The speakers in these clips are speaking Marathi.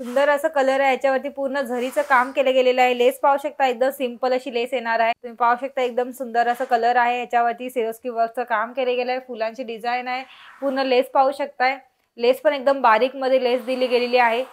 सुंदर असं कलर आहे। याच्यावरती पूर्ण झरीचं काम केलं गेलेलं आहे। लेस पाहू शकता, एकदम सिंपल अशी लेस येणार आहे। तुम्ही पाहू शकता एकदम सुंदर असं कलर आहे। याच्यावरती सिरोस्की वर्कचं काम केलं गेलं आहे। फुलांची डिझाइन आहे। पूर्ण लेस पाहू शकताय। लेस पण एकदम बारीक मध्ये लेस दिली गेलेली आहे।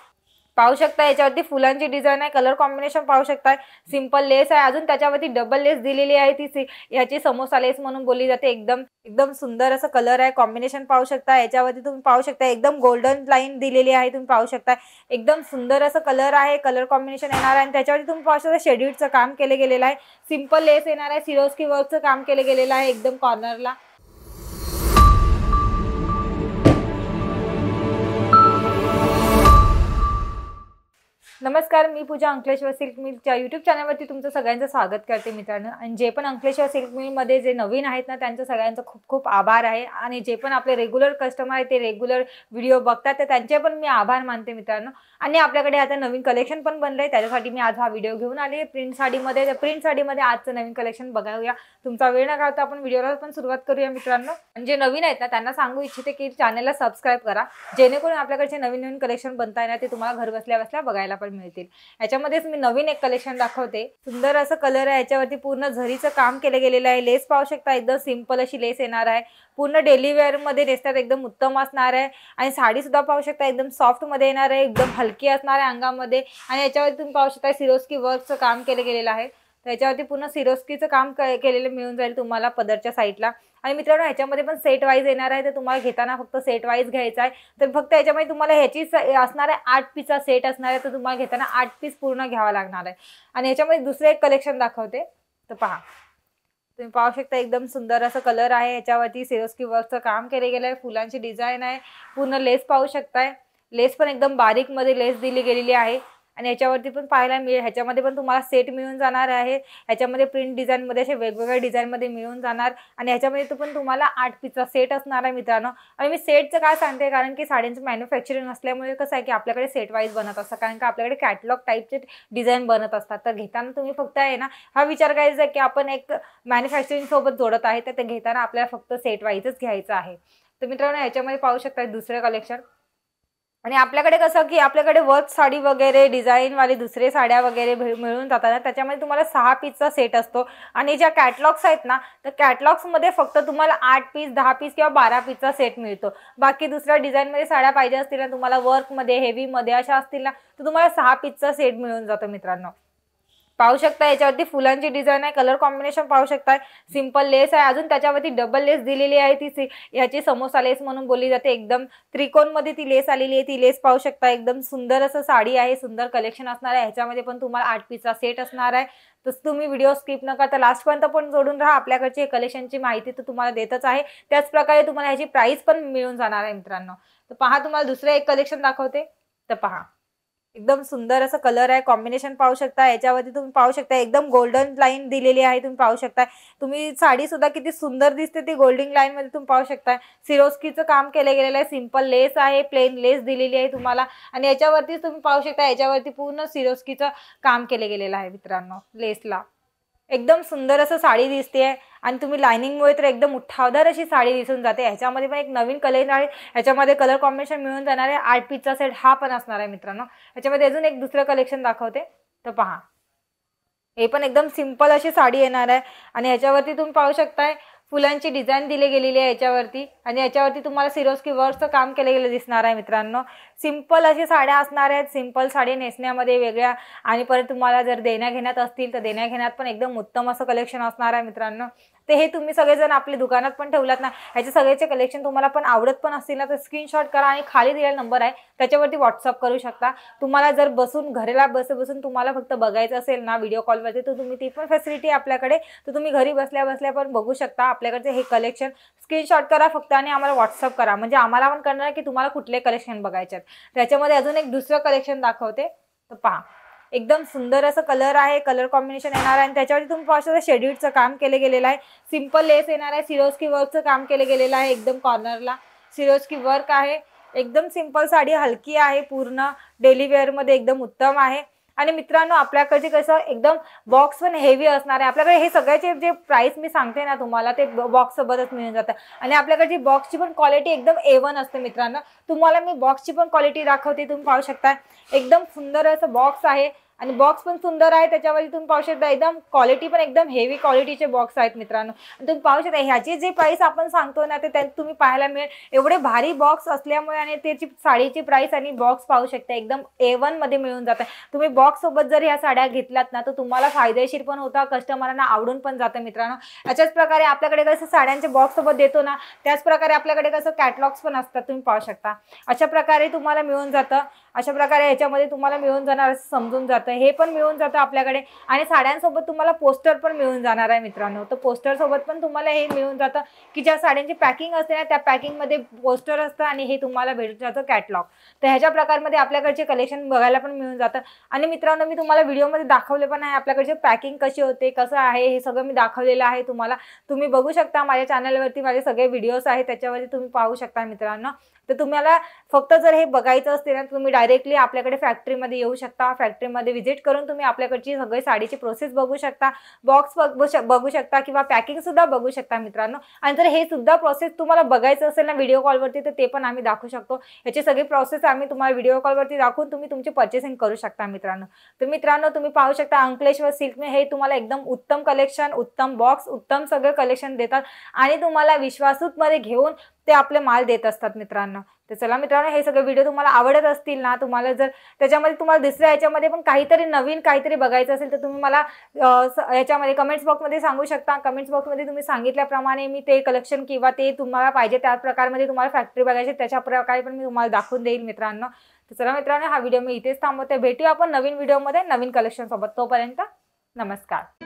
पाहू शकता याच्यावरती फुलांची डिझाइन आहे। कलर कॉम्बिनेशन पाहू शकता, सिंपल लेस आहे। अजून त्याच्यावरती डबल लेस दिलेली आहे। ती याची समोसा लेस म्हणून बोलली जाते। एकदम एकदम सुंदर असं कलर आहे। कॉम्बिनेशन पाहू शकता। याच्यावरती तुम्ही पाहू शकता एकदम गोल्डन लाईन दिलेली आहे। तुम्ही पाहू शकता एकदम सुंदर असं कलर आहे। कलर कॉम्बिनेशन येणार आहे आणि त्याच्यावरती तुम्ही पाहू शकता शेड्यूलचं काम केलं गेलेलं आहे। सिंपल लेस येणार आहे। सिरोस्की वर्कचं काम केलं गेलेलं आहे एकदम कॉर्नरला। नमस्कार, मी पूजा अंकलेश्वर सिल्क मिलच्या यूट्यूब चॅनलवरती तुमचं सगळ्यांचं स्वागत करते मित्रांनो। आणि जे पण अंकलेश्वर सिल्क मिलमध्ये जे नवीन आहेत ना, त्यांचं सगळ्यांचं खूप खूप आभार आहे। आणि जे पण आपले रेग्युलर कस्टमर आहेत, ते रेग्युलर व्हिडिओ बघतात, तर त्यांचे पण मी आभार मानते मित्रांनो। आणि आपल्याकडे आता नवीन कलेक्शन पण बनलंय, त्याच्यासाठी मी आज हा व्हिडिओ घेऊन आले प्रिंट साडीमध्ये। तर प्रिंट साडीमध्ये आजचं नवीन कलेक्शन बघूया। तुमचा वेळ न घालता आपण व्हिडिओला पण सुरुवात करूया मित्रांनो। आणि जे नवीन आहेत ना, त्यांना सांगू इच्छिते की चॅनलला सबस्क्राईब करा, जेणेकरून आपल्याकडचे नवीन नवीन कलेक्शन बनताय ना, ते तुम्हाला घर बसल्या बसल्या बघायला पण मिळतील। याच्यामध्येच मी नवीन एक कलेक्शन दाखवते। सुंदर असं कलर आहे। याच्यावरती पूर्ण झरीचं काम केलं गेलेलं आहे। लेस पाहू शकता, एकदम सिंपल अशी लेस येणार आहे। पूर्ण डेली वेअर मध्ये नेसतात एकदम उत्तम असणार आहे। आणि साडी सुद्धा पाहू शकता एकदम सॉफ्ट मध्ये येणार आहे, एकदम हलकी असणार आहे अंगामध्ये। आणि याच्यावरती तुम्ही पाहू शकता सिरोस्की वर्कचं काम केलं गेलेलं आहे। त्याच्यावरती पूर्ण सिरोस्कीचं काम केलेलं मिळून जाईल तुम्हाला पदरच्या साईडला। आणि मित्रांनो, ह्याच्यामध्ये पण सेट वाईज येणार आहे, तर तुम्हाला घेताना फक्त सेट वाईज घ्यायचा आहे। तर फक्त याच्यामध्ये तुम्हाला ह्याची असणार आहे 8 पीसचा सेट असणार आहे, तर तुम्हाला घेताना 8 पीस पूर्ण घ्यावा लागणार आहे। आणि याच्यामध्ये दुसरं एक कलेक्शन दाखवते, तर पहा। तुम्ही पाहू शकता एकदम सुंदर असं कलर आहे। याच्यावरती सिरोस्की वर्कचं काम केलं गेलं आहे। फुलांची डिझाइन आहे। पूर्ण लेस पाहू शकताय। लेस पण एकदम बारीक मध्ये लेस दिली गेलेली आहे। आणि याच्यावरती पण पाहायला मिळेल, ह्याच्यामध्ये पण तुम्हाला सेट मिळून जाणार आहे। ह्याच्यामध्ये प्रिंट डिझाइन मध्ये असे वेगवेगळ्या डिझाइन मध्ये मिळून जाणार। आणि ह्याच्यामध्ये पण तुम्हाला 8 पीसचा सेट असणार आहे मित्रांनो। आणि मी सेटचं काय सांगते, कारण की साड्यांचं मॅन्युफॅक्चरिंग असल्यामुळे कसं आहे की आपल्याकडे सेट वाईज बनत असतं, कारण की आपल्याकडे कॅटलॉग टाईपचे डिझाइन बनत असतात। तर घेताना तुम्ही फक्त आहे ना, हा विचार करायचा की आपण एक मॅन्युफॅक्चरिंग सोबत जोडत आहे, तर ते घेताना आपल्याला फक्त सेट वाईजच घ्यायचं आहे। तर मित्रांनो, ह्याच्यामध्ये पाहू शकता दुसरं कलेक्शन। आणि आपल्याकडे कसं की आपल्याकडे वर्क साडी वगैरे डिझाइन वाली दुसरे साड्या वगैरे मिळून जातात, त्याच्यामध्ये तुम्हाला 6 पीसचा सेट असतो। आणि ज्या कॅटलॉग्स आहेत ना, तर कॅटलॉग्समध्ये फक्त तुम्हाला 8 पीस 10 पीस किंवा 12 पीसचा सेट मिळतो। बाकी दुसऱ्या डिझाइनमध्ये साड्या पाहिजे असतील ना तुम्हाला, वर्कमध्ये हेवीमध्ये अशा असतील ना, तर तुम्हाला 6 पीसचा सेट मिळून जातो मित्रांनो। पाहू शकता याच्यावरती फुलांची डिझाइन आहे। कलर कॉम्बिनेशन पाहू शकता, सिंपल लेस आहे। अजून त्याच्यावरती डबल लेस दिलेली आहे। ती याची समोसा लेस म्हणून बोलली जाते। एकदम त्रिकोण मध्ये ती लेस आलेली आहे। ती लेस पाहू शकता, एकदम सुंदर असं साडी आहे। सुंदर कलेक्शन असणार आहे। ह्याच्यामध्ये पण तुम्हाला 8 पीसचा सेट असणार आहे। तर तुम्ही व्हिडिओ स्किप न करता लास्ट पर्यंत पण जोडून राहा। आपल्याकडची कलेक्शनची माहिती तर तुम्हाला देतच आहे, त्याच प्रकारे तुम्हाला ह्याची प्राइस पण मिळून जाणार आहे मित्रांनो। तर पहा, तुम्हाला दुसरं एक कलेक्शन दाखवते, तर पहा। एकदम सुंदर असं कलर आहे। कॉम्बिनेशन पाहू शकता। याच्यावरती तुम्ही पाहू शकता एकदम गोल्डन लाईन दिलेली आहे। तुम्ही पाहू शकता, तुम्ही साडी सुद्धा किती सुंदर दिसते ती गोल्डन लाईन मध्ये। तुम्ही पाहू शकता सिरोस्कीचं काम केलं गेलेलं आहे। सिंपल लेस आहे, प्लेन लेस दिलेली आहे तुम्हाला। आणि याच्यावरती तुम्ही पाहू शकता, याच्यावरती पूर्ण सिरोस्कीचं काम केलं गेलेलं आहे मित्रांनो लेसला। एकदम सुंदर असं साडी दिसते आहे। आणि तुम्ही लाइनिंगमुळे तर एकदम उठावदार अशी साडी दिसून जाते। ह्याच्यामध्ये पण एक नवीन कलर आहे। ह्याच्यामध्ये कलर कॉम्बिनेशन मिळून जाणार आहे। 8 पीसचा सेट हा पण असणार आहे मित्रांनो। ह्याच्यामध्ये अजून एक दुसरं कलेक्शन दाखवते, तर पहा। हे पण एकदम सिंपल अशी साडी येणार आहे। आणि ह्याच्यावरती तुम्ही पाहू शकताय फुलांची डिझाइन दिली गेलेली आहे याच्यावरती। आणि याच्यावरती तुम्हाला सिरोस्की वर्कचं काम केलं गेलं दिसणार आहे मित्रांनो। सिंपल अशी साड्या असणार आहेत। सिंपल साडी नेसण्यामध्ये वेगळ्या, आणि परत तुम्हाला जर देण्या घेण्यात असतील तर देण्या घेण्यात पण एकदम उत्तम असं कलेक्शन असणार आहे मित्रांनो। ते हे तुम्ही सगळेजण आपल्या दुकानात पण ठेवलात ना, ह्याचे सगळेचे कलेक्शन तुम्हाला पण आवडत पण असतील ना, तर स्क्रीनशॉट करा आणि खाली दिलेला नंबर आहे त्याच्यावरती व्हॉट्सअप करू शकता। तुम्हाला जर बसून घराला बसून तुम्हाला फक्त बघायचं असेल ना व्हिडिओ कॉलवरती, तर तुम्ही ती पण फॅसिलिटी आपल्याकडे, तर तुम्ही घरी बसल्या बसल्या पण बघू शकता आपल्याकडचे हे कलेक्शन। स्क्रीनशॉट करा फक्त आणि आम्हाला व्हॉट्सअप करा, म्हणजे आम्हाला पण कळणार की तुम्हाला कुठले कलेक्शन बघायचे आहेत। त्याच्यामध्ये अजून एक दुसरं कलेक्शन दाखवते, तर पहा। एकदम सुंदर असं कलर आहे। कलर कॉम्बिनेशन येणार आहे। आणि त्याच्यावरती तुम्ही पाहू शकता शेड्यूलचं काम केलं गेलेलं आहे। सिंपल लेस येणार आहे। सिरोस्की वर्कचं काम केलं गेलेलं आहे। एकदम कॉर्नरला सिरोस्की वर्क आहे। एकदम सिंपल साडी, हलकी आहे, पूर्ण डेली वेअर मध्ये एकदम उत्तम आहे। आणि मित्रांनो आपल्याकडे कसं एकदम बॉक्स पण हेवी असणार आहे. आपल्याकडे हे सगळ्याचे जे प्राइस मी सांगते ना तुम्हाला ते बॉक्स सोबतच मिळून जातं. आणि आपल्याकडे बॉक्सची पण क्वालिटी एकदम A1 असते मित्रांनो. तुम्हाला मी बॉक्सची पण क्वालिटी दाखवते, तुम्ही पाहू शकता एकदम सुंदर असं बॉक्स आहे आणि बॉक्स पण सुंदर आहे. त्याच्यावरती तुम्ही पाहू शकता एकदम क्वालिटी पण एकदम हेवी क्वालिटीचे बॉक्स आहेत मित्रांनो. आणि तुम्ही पाहू शकता ह्याची जे प्राइस आपण सांगतो ना ते तुम्ही पाहायला मिळेल. एवढे भारी बॉक्स असल्यामुळे आणि त्याची साडीची प्राइस आणि बॉक्स पाहू शकता एकदम A1 मध्ये मिळून जातं. तुम्ही बॉक्स सोबत जर ह्या साड्या घेतल्यात ना तर तुम्हाला फायदेशीर पण होता, कस्टमरांना आवडून पण जातं मित्रांनो. याच्याच प्रकारे आपल्याकडे कसं साड्यांचे बॉक्स सोबत देतो ना त्याच प्रकारे आपल्याकडे कसं कॅटलॉग्स पण असतात, तुम्ही पाहू शकता. अशा प्रकारे तुम्हाला मिळून जातं. अशा प्रकारे ह्याच्यामध्ये तुम्हाला मिळून जाणार असं समजून जातं. हे पण मिळून जातं आपल्याकडे. आणि साड्यांसोबत तुम्हाला पोस्टर पण मिळून जाणार आहे मित्रांनो. तर पोस्टर सोबत पण तुम्हाला हे मिळून जातं की ज्या साड्यांची पॅकिंग असते ना त्या पॅकिंगमध्ये पोस्टर असतं आणि हे तुम्हाला भेटून जातं कॅटलॉग. तर ह्याच्या प्रकारमध्ये आपल्याकडचे कलेक्शन बघायला पण मिळून जातं. आणि मित्रांनो मी तुम्हाला व्हिडिओमध्ये दाखवले पण आहे आपल्याकडचे पॅकिंग कशी होते, कसं आहे, हे सगळं मी दाखवलेलं आहे तुम्हाला. तुम्ही बघू शकता माझ्या चॅनलवरती माझे सगळे व्हिडिओज आहेत त्याच्यावरती तुम्ही पाहू शकता मित्रांनो. तर तुम्हाला फक्त जर हे बघायचं असते ना तुम्ही डायरेक्टली आपल्याकडे फॅक्टरीमध्ये येऊ शकता. फॅक्टरीमध्ये व्हिजिट करून तुम्ही आपल्याकडची सगळी साडीची प्रोसेस बघू शकता, बॉक्स बघू शकता किंवा पॅकिंग सुद्धा बघू शकता मित्रांनो. आणि जर हे सुद्धा प्रोसेस तुम्हाला बघायचं असेल ना व्हिडिओ कॉलवरती तर ते पण आम्ही दाखवू शकतो. याची सगळी प्रोसेस आम्ही तुम्हाला व्हिडिओ कॉलवरती दाखवून तुम्ही तुमची पर्चेसिंग करू शकता मित्रांनो. तर मित्रांनो तुम्ही पाहू शकता अंकलेश्वर सिल्क हे तुम्हाला एकदम उत्तम कलेक्शन, उत्तम बॉक्स, उत्तम सगळे कलेक्शन देतात आणि तुम्हाला विश्वासूमध्ये घेऊन ते आपले माल देत असतात मित्रांनो. तर चला मित्रांनो हे सगळे व्हिडिओ तुम्हाला आवडत असतील ना, तुम्हाला जर त्याच्यामध्ये तुम्हाला दुसऱ्या याच्यामध्ये पण काहीतरी नवीन काहीतरी बघायचं असेल तर तुम्ही मला याच्यामध्ये कमेंट्स बॉक्समध्ये सांगू शकता. कमेंट्स बॉक्समध्ये तुम्ही सांगितल्याप्रमाणे मी ते कलेक्शन किंवा ते तुम्हाला पाहिजे त्या प्रकारमध्ये तुम्हाला फॅक्टरी बघायची त्याच्या प्रकारे पण मी तुम्हाला दाखवून देईल मित्रांनो. तर चला मित्रांनो हा व्हिडिओ मी इथेच थांबवते. भेटूया आपण नवीन व्हिडिओमध्ये नवीन कलेक्शन सोबत. तोपर्यंत नमस्कार.